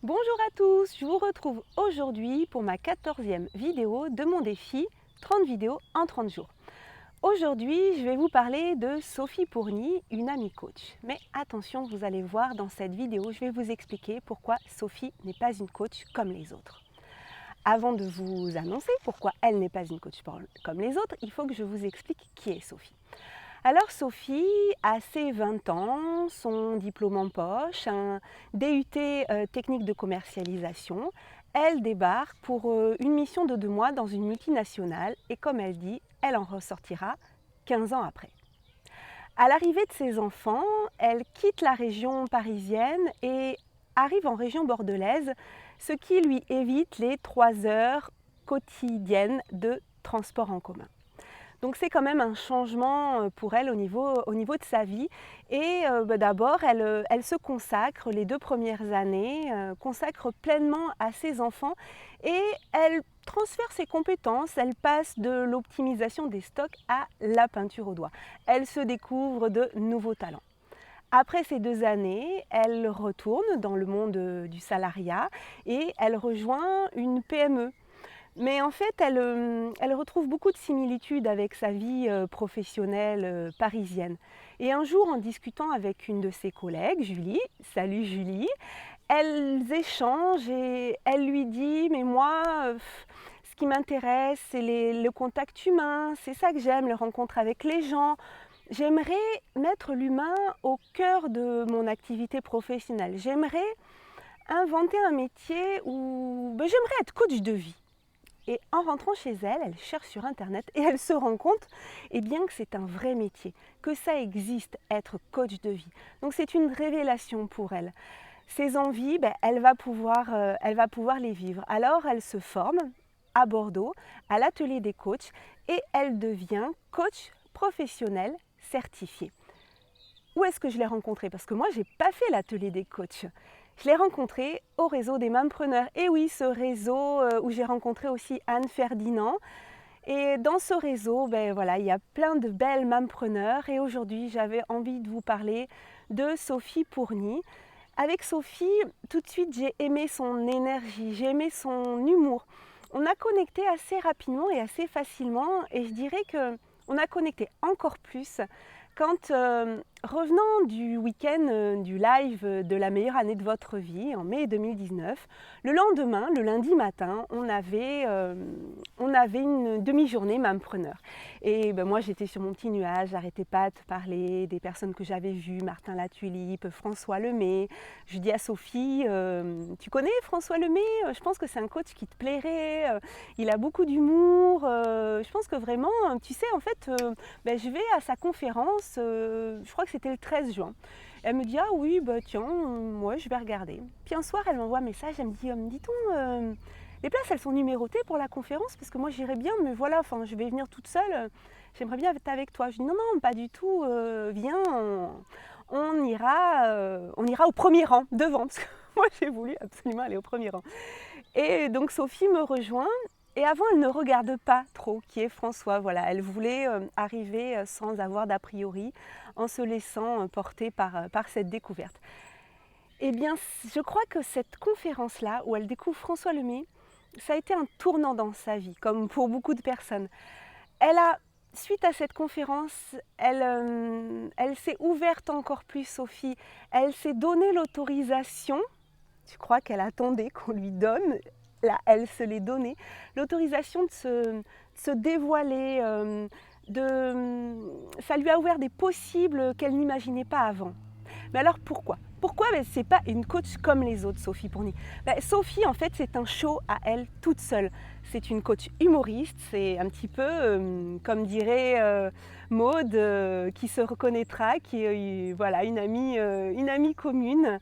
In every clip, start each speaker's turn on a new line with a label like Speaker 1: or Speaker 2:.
Speaker 1: Bonjour à tous, je vous retrouve aujourd'hui pour ma 14e vidéo de mon défi 30 vidéos en 30 jours. Aujourd'hui, je vais vous parler de Sophie Pourny, une amie coach. Mais attention, vous allez voir dans cette vidéo, je vais vous expliquer pourquoi Sophie n'est pas une coach comme les autres. Avant de vous annoncer pourquoi elle n'est pas une coach comme les autres, il faut que je vous explique qui est Sophie. Alors Sophie a ses 20 ans, son diplôme en poche, un DUT technique de commercialisation. Elle débarque pour une mission de 2 mois dans une multinationale et comme elle dit, elle en ressortira 15 ans après. À l'arrivée de ses enfants, elle quitte la région parisienne et arrive en région bordelaise, ce qui lui évite les 3 heures quotidiennes de transport en commun. Donc c'est quand même un changement pour elle au niveau de sa vie. Et d'abord, elle se consacre les 2 premières années, consacre pleinement à ses enfants et elle transfère ses compétences. Elle passe de l'optimisation des stocks à la peinture au doigt. Elle se découvre de nouveaux talents. Après ces 2 années, elle retourne dans le monde du salariat et elle rejoint une PME. Mais en fait, elle retrouve beaucoup de similitudes avec sa vie professionnelle parisienne. Et un jour, en discutant avec une de ses collègues, Julie, salut Julie, elles échangent et elle lui dit « Mais moi, ce qui m'intéresse, c'est le contact humain, c'est ça que j'aime, les rencontres avec les gens. J'aimerais mettre l'humain au cœur de mon activité professionnelle. J'aimerais inventer un métier où j'aimerais être coach de vie. » Et en rentrant chez elle, elle cherche sur internet et elle se rend compte que c'est un vrai métier, que ça existe, être coach de vie. Donc c'est une révélation pour elle. Ses envies, elle va pouvoir les vivre. Alors elle se forme à Bordeaux, à l'atelier des coachs, et elle devient coach professionnel certifié. Où est-ce que je l'ai rencontrée? Parce que moi, je n'ai pas fait l'atelier des coachs. Je l'ai rencontrée au réseau des mampreneurs. Et oui, ce réseau où j'ai rencontré aussi Anne Ferdinand. Et dans ce réseau, il y a plein de belles mampreneurs. Et aujourd'hui, j'avais envie de vous parler de Sophie Pourny. Avec Sophie, tout de suite, j'ai aimé son énergie, j'ai aimé son humour. On a connecté assez rapidement et assez facilement. Et je dirais qu'on a connecté encore plus quand, revenant du week-end du live de la meilleure année de votre vie, en mai 2019, le lendemain, le lundi matin, on avait une demi-journée mampreneur. Et moi, j'étais sur mon petit nuage, j'arrêtais pas de parler des personnes que j'avais vues, Martin Latulipe, François Lemay. Je dis à Sophie, tu connais François Lemay? Je pense que c'est un coach qui te plairait, il a beaucoup d'humour, je pense que vraiment, tu sais, en fait, je vais à sa conférence, je crois que c'était le 13 juin. Elle me dit ah oui tiens, moi je vais regarder. Puis un soir elle m'envoie un message, elle me dit dit-on, les places elles sont numérotées pour la conférence parce que moi j'irais bien, mais voilà, enfin je vais venir toute seule, j'aimerais bien être avec toi. Je dis non pas du tout, viens, on ira au premier rang devant parce que moi j'ai voulu absolument aller au premier rang. Et donc Sophie me rejoint. Et avant, elle ne regarde pas trop qui est François. Voilà, elle voulait arriver sans avoir d'a priori, en se laissant porter par cette découverte. Eh bien, je crois que cette conférence-là, où elle découvre François Lemay, ça a été un tournant dans sa vie, comme pour beaucoup de personnes. Suite à cette conférence, elle s'est ouverte encore plus, Sophie. Elle s'est donné l'autorisation, je crois qu'elle attendait qu'on lui donne, là, elle se l'est donnée, l'autorisation de se dévoiler, ça lui a ouvert des possibles qu'elle n'imaginait pas avant. Mais alors pourquoi? Pourquoi ce n'est pas une coach comme les autres, Sophie Pourny? Sophie, en fait, c'est un show à elle toute seule. C'est une coach humoriste, c'est un petit peu, comme dirait Maude, qui se reconnaîtra, qui est voilà, une amie commune.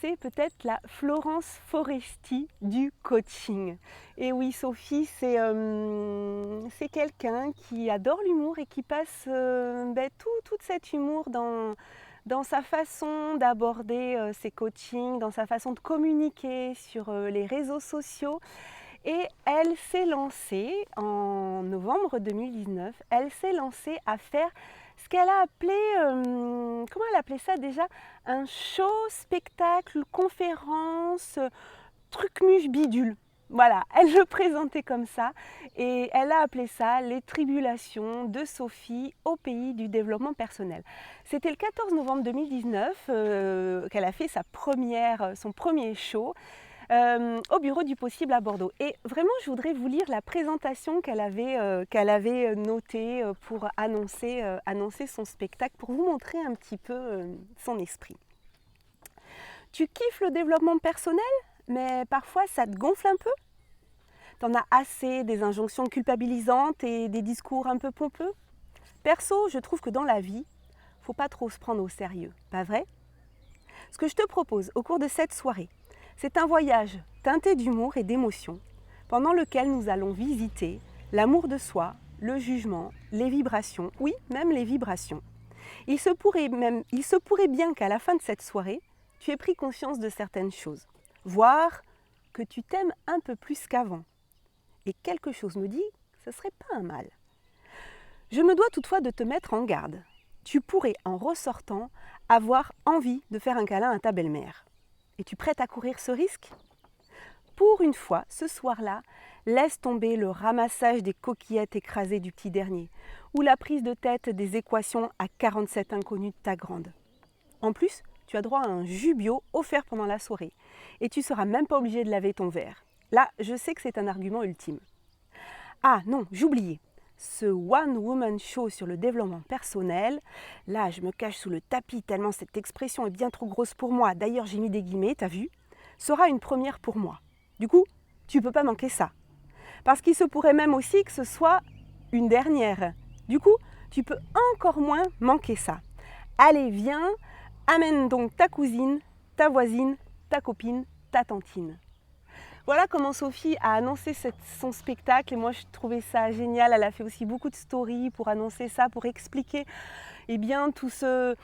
Speaker 1: C'est peut-être la Florence Foresti du coaching. Et oui, Sophie, c'est quelqu'un qui adore l'humour et qui passe tout cet humour dans sa façon d'aborder ses coachings, dans sa façon de communiquer sur les réseaux sociaux. Et elle s'est lancée en novembre 2019, elle s'est lancée à faire ce qu'elle a appelé, comment elle appelait ça déjà? Un show, spectacle, conférence, truc-muche bidule. Voilà, elle le présentait comme ça et elle a appelé ça les tribulations de Sophie au pays du développement personnel. C'était le 14 novembre 2019 qu'elle a fait son premier show au bureau du possible à Bordeaux. Et vraiment, je voudrais vous lire la présentation qu'elle avait notée pour annoncer son spectacle, pour vous montrer un petit peu son esprit. Tu kiffes le développement personnel, mais parfois ça te gonfle un peu? T'en as assez des injonctions culpabilisantes et des discours un peu pompeux? Perso, je trouve que dans la vie, faut pas trop se prendre au sérieux, pas vrai? Ce que je te propose au cours de cette soirée, c'est un voyage teinté d'humour et d'émotion, pendant lequel nous allons visiter l'amour de soi, le jugement, les vibrations, oui, même les vibrations. Il se pourrait bien qu'à la fin de cette soirée, tu aies pris conscience de certaines choses, voire que tu t'aimes un peu plus qu'avant. Et quelque chose me dit que ce serait pas un mal. Je me dois toutefois de te mettre en garde. Tu pourrais, en ressortant, avoir envie de faire un câlin à ta belle-mère. Es-tu prête à courir ce risque? Pour une fois, ce soir-là, laisse tomber le ramassage des coquillettes écrasées du petit dernier, ou la prise de tête des équations à 47 inconnus de ta grande. En plus, tu as droit à un jus bio offert pendant la soirée, et tu ne seras même pas obligé de laver ton verre. Là, je sais que c'est un argument ultime. Ah non, j'oubliais. Ce one-woman show sur le développement personnel, là je me cache sous le tapis tellement cette expression est bien trop grosse pour moi, d'ailleurs j'ai mis des guillemets, t'as vu, sera une première pour moi. Du coup, tu peux pas manquer ça. Parce qu'il se pourrait même aussi que ce soit une dernière. Du coup, tu peux encore moins manquer ça. Allez, viens, amène donc ta cousine, ta voisine, ta copine, ta tantine. Voilà comment Sophie a annoncé son spectacle et moi je trouvais ça génial. Elle a fait aussi beaucoup de stories pour annoncer ça, pour expliquer tout ce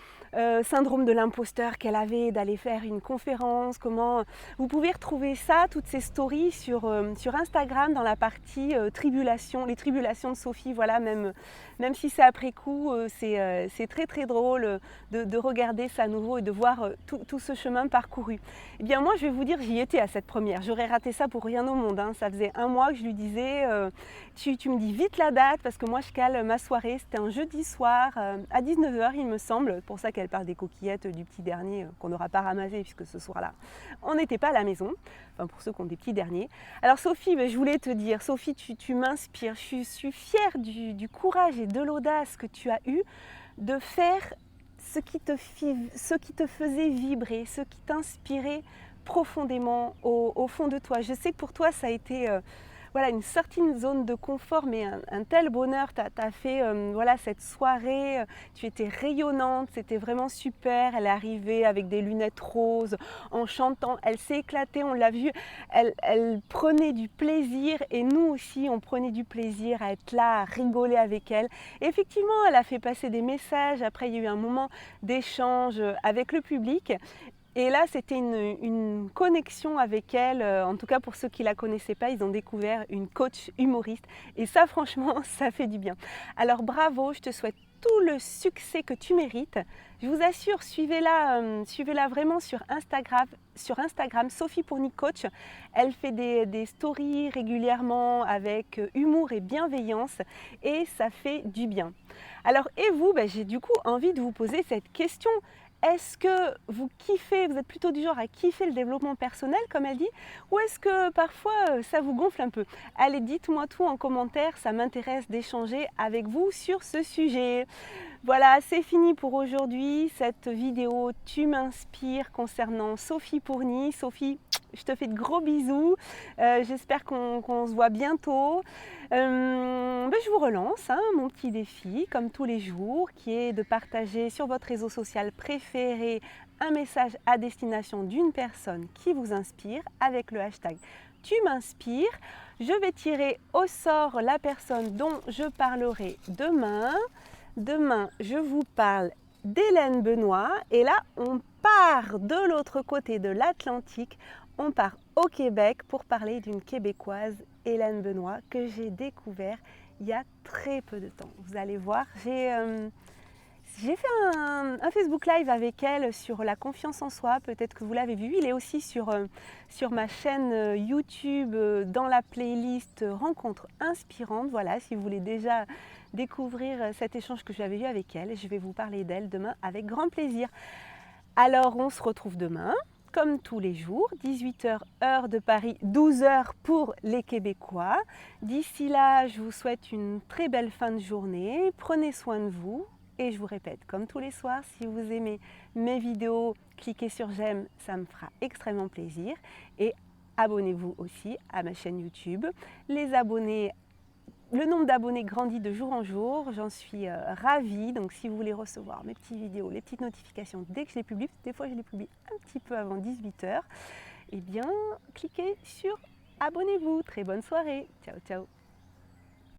Speaker 1: syndrome de l'imposteur qu'elle avait d'aller faire une conférence. Comment vous pouvez retrouver ça, toutes ces stories sur Instagram dans la partie tribulation, les tribulations de Sophie. Voilà, même si c'est après coup, c'est très très drôle de regarder ça à nouveau et de voir tout ce chemin parcouru. Eh bien moi je vais vous dire, j'y étais à cette première. J'aurais raté ça pour rien au monde. Hein. Ça faisait un mois que je lui disais, tu me dis vite la date parce que moi je cale ma soirée. C'était un jeudi soir à 19h il me semble. Pour ça qu'elle parle des coquillettes du petit dernier qu'on n'aura pas ramassé puisque ce soir-là on n'était pas à la maison. Enfin pour ceux qui ont des petits derniers. Alors Sophie, je voulais te dire, Sophie tu m'inspires. Je suis fière du courage et de l'audace que tu as eu de faire ce qui te faisait vibrer, ce qui t'inspirait profondément au fond de toi. Je sais que pour toi ça a été une certaine zone de confort, mais un tel bonheur. Tu as fait cette soirée, tu étais rayonnante, c'était vraiment super. Elle est arrivée avec des lunettes roses, en chantant, elle s'est éclatée, on l'a vu, elle prenait du plaisir et nous aussi on prenait du plaisir à être là, à rigoler avec elle. Et effectivement, elle a fait passer des messages, après il y a eu un moment d'échange avec le public. Et là, c'était une connexion avec elle. En tout cas, pour ceux qui ne la connaissaient pas, ils ont découvert une coach humoriste. Et ça, franchement, ça fait du bien. Alors, bravo, je te souhaite tout le succès que tu mérites. Je vous assure, suivez-la vraiment sur Instagram, Sophie Pourny Coach. Elle fait des stories régulièrement avec humour et bienveillance et ça fait du bien. Alors, et vous, j'ai du coup envie de vous poser cette question. Est-ce que vous êtes plutôt du genre à kiffer le développement personnel, comme elle dit, ou est-ce que parfois ça vous gonfle un peu? Allez, dites-moi tout en commentaire, ça m'intéresse d'échanger avec vous sur ce sujet. Voilà, c'est fini pour aujourd'hui, cette vidéo Tu m'inspires concernant Sophie Pourny. Sophie, je te fais de gros bisous, j'espère qu'on se voit bientôt. Je vous relance mon petit défi, comme tous les jours, qui est de partager sur votre réseau social préféré un message à destination d'une personne qui vous inspire avec le hashtag Tu m'inspires. Je vais tirer au sort la personne dont je parlerai demain. Demain, je vous parle d'Hélène Benoît et là, on part de l'autre côté de l'Atlantique. On part au Québec pour parler d'une Québécoise, Hélène Benoît, que j'ai découvert il y a très peu de temps. Vous allez voir, J'ai fait un Facebook Live avec elle sur la confiance en soi, peut-être que vous l'avez vu. Il est aussi sur ma chaîne YouTube dans la playlist Rencontres inspirantes. Voilà, si vous voulez déjà découvrir cet échange que j'avais eu avec elle, je vais vous parler d'elle demain avec grand plaisir. Alors on se retrouve demain, comme tous les jours, 18h heure de Paris, 12h pour les Québécois. D'ici là, je vous souhaite une très belle fin de journée. Prenez soin de vous. Et je vous répète, comme tous les soirs, si vous aimez mes vidéos, cliquez sur j'aime, ça me fera extrêmement plaisir. Et abonnez-vous aussi à ma chaîne YouTube. Les abonnés, le nombre d'abonnés grandit de jour en jour, j'en suis ravie. Donc si vous voulez recevoir mes petites vidéos, les petites notifications dès que je les publie, des fois je les publie un petit peu avant 18h, eh bien cliquez sur abonnez-vous. Très bonne soirée. Ciao, ciao.